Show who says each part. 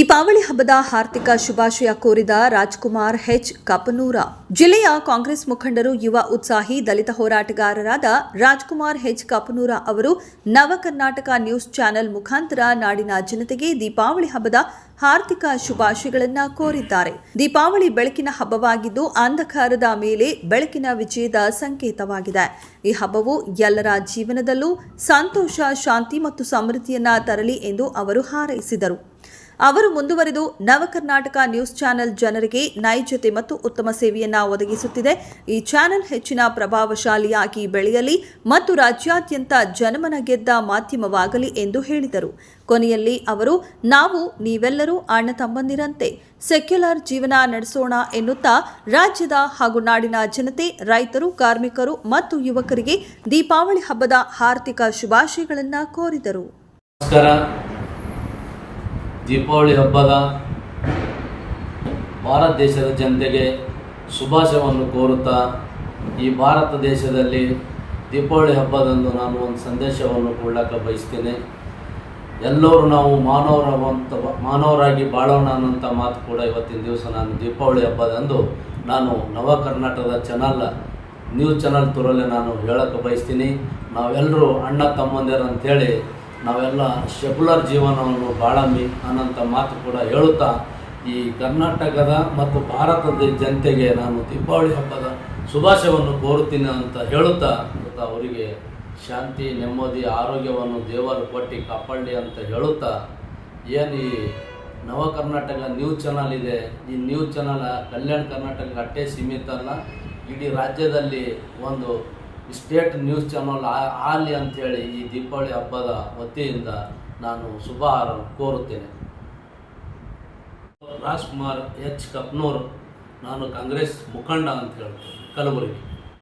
Speaker 1: ದೀಪಾವಳಿ ಹಬ್ಬದ ಹಾರ್ದಿಕ ಶುಭಾಶಯ ಕೋರಿದ ರಾಜ್ಕುಮಾರ್ ಹೆಚ್ ಕಪನೂರ. ಜಿಲ್ಲೆಯ ಕಾಂಗ್ರೆಸ್ ಮುಖಂಡರು, ಯುವ ಉತ್ಸಾಹಿ ದಲಿತ ಹೋರಾಟಗಾರರಾದ ರಾಜ್ಕುಮಾರ್ ಹೆಚ್ ಕಪನೂರ ಅವರು ನವ ಕರ್ನಾಟಕ ನ್ಯೂಸ್ ಚಾನೆಲ್ ಮುಖಾಂತರ ನಾಡಿನ ಜನತೆಗೆ ದೀಪಾವಳಿ ಹಬ್ಬದ ಹಾರ್ದಿಕ ಶುಭಾಶಯಗಳನ್ನು ಕೋರಿದ್ದಾರೆ. ದೀಪಾವಳಿ ಬೆಳಕಿನ ಹಬ್ಬವಾಗಿದ್ದು ಅಂಧಕಾರದ ಮೇಲೆ ಬೆಳಕಿನ ವಿಜಯದ ಸಂಕೇತವಾಗಿದೆ. ಈ ಹಬ್ಬವು ಎಲ್ಲರ ಜೀವನದಲ್ಲೂ ಸಂತೋಷ, ಶಾಂತಿ ಮತ್ತು ಸಮೃದ್ಧಿಯನ್ನ ತರಲಿ ಎಂದು ಅವರು ಹಾರೈಸಿದರು. ಅವರು ಮುಂದುವರೆದು ನವ ಕರ್ನಾಟಕ ನ್ಯೂಸ್ ಚಾನೆಲ್ ಜನರಿಗೆ ನೈಜತೆ ಮತ್ತು ಉತ್ತಮ ಸೇವೆಯನ್ನು ಒದಗಿಸುತ್ತಿದೆ. ಈ ಚಾನೆಲ್ ಹೆಚ್ಚಿನ ಪ್ರಭಾವಶಾಲಿಯಾಗಿ ಬೆಳೆಯಲಿ ಮತ್ತು ರಾಜ್ಯಾದ್ಯಂತ ಜನಮನ ಗೆದ್ದ ಮಾಧ್ಯಮವಾಗಲಿ ಎಂದು ಹೇಳಿದರು. ಕೊನೆಯಲ್ಲಿ ಅವರು, ನಾವು ನೀವೆಲ್ಲರೂ ಅಣ್ಣ ತಮ್ಮಂದಿರಂತೆ ಸೆಕ್ಯುಲರ್ ಜೀವನ ನಡೆಸೋಣ ಎನ್ನುತ್ತಾ ರಾಜ್ಯದ ಹಾಗೂ ನಾಡಿನ ಜನತೆ, ರೈತರು, ಕಾರ್ಮಿಕರು ಮತ್ತು ಯುವಕರಿಗೆ ದೀಪಾವಳಿ ಹಬ್ಬದ ಹಾರ್ದಿಕ ಶುಭಾಶಯಗಳನ್ನು ಕೋರಿದರು.
Speaker 2: ದೀಪಾವಳಿ ಹಬ್ಬದ ಭಾರತ ದೇಶದ ಜನತೆಗೆ ಶುಭಾಶಯವನ್ನು ಕೋರುತ್ತಾ, ಈ ಭಾರತ ದೇಶದಲ್ಲಿ ದೀಪಾವಳಿ ಹಬ್ಬದಂದು ನಾನು ಒಂದು ಸಂದೇಶವನ್ನು ಕೊಡಲಿಕ್ಕೆ ಬಯಸ್ತೇನೆ. ಎಲ್ಲರೂ ನಾವು ಮಾನವರಾಗಿ ಬಾಳೋಣ ಅನ್ನೋಂಥ ಮಾತು ಕೂಡ ಇವತ್ತಿನ ದಿವಸ ನಾನು ದೀಪಾವಳಿ ಹಬ್ಬದಂದು ನಾನು ನವ ಕರ್ನಾಟಕದ ನ್ಯೂಸ್ ಚಾನಲ್ ತುರಲ್ಲೇ ನಾನು ಹೇಳೋಕ್ಕೆ ಬಯಸ್ತೀನಿ. ನಾವೆಲ್ಲರೂ ಅಣ್ಣ ತಮ್ಮಂದಿರು ಅಂಥೇಳಿ ನಾವೆಲ್ಲ ಸೆಕ್ಯುಲರ್ ಜೀವನವನ್ನು ಬಾಳಮ್ಮಿ ಅನ್ನೋಂಥ ಮಾತು ಕೂಡ ಹೇಳುತ್ತಾ, ಈ ಕರ್ನಾಟಕದ ಮತ್ತು ಭಾರತದ ಜನತೆಗೆ ನಾನು ದೀಪಾವಳಿ ಹಬ್ಬದ ಶುಭಾಶಯವನ್ನು ಕೋರುತ್ತೀನಿ ಅಂತ ಹೇಳುತ್ತಾ, ಅವರಿಗೆ ಶಾಂತಿ, ನೆಮ್ಮದಿ, ಆರೋಗ್ಯವನ್ನು ದೇವರು ಕೊಟ್ಟು ಕಾಪಾಡಲಿ ಅಂತ ಹೇಳುತ್ತಾ, ಏನು ಈ ನವ ಕರ್ನಾಟಕ ನ್ಯೂಸ್ ಚಾನಲ್ ಇದೆ, ಈ ನ್ಯೂಸ್ ಚಾನಲ್ ಕಲ್ಯಾಣ ಕರ್ನಾಟಕ ಅಷ್ಟೇ ಸೀಮಿತ ಅಲ್ಲ, ಇಡೀ ರಾಜ್ಯದಲ್ಲಿ ಒಂದು ಸ್ಟೇಟ್ ನ್ಯೂಸ್ ಚಾನಲ್ ಆಗಲಿ ಅಂಥೇಳಿ ಈ ದೀಪಾವಳಿ ಹಬ್ಬದ ವತಿಯಿಂದ ನಾನು ಶುಭ ಕೋರುತ್ತೇನೆ. ರಾಜ್ಕುಮಾರ್ ಹೆಚ್ ಕಪನೂರ್, ನಾನು ಕಾಂಗ್ರೆಸ್ ಮುಖಂಡ ಅಂತ ಹೇಳ್ತೇನೆ, ಕಲಬುರಗಿ.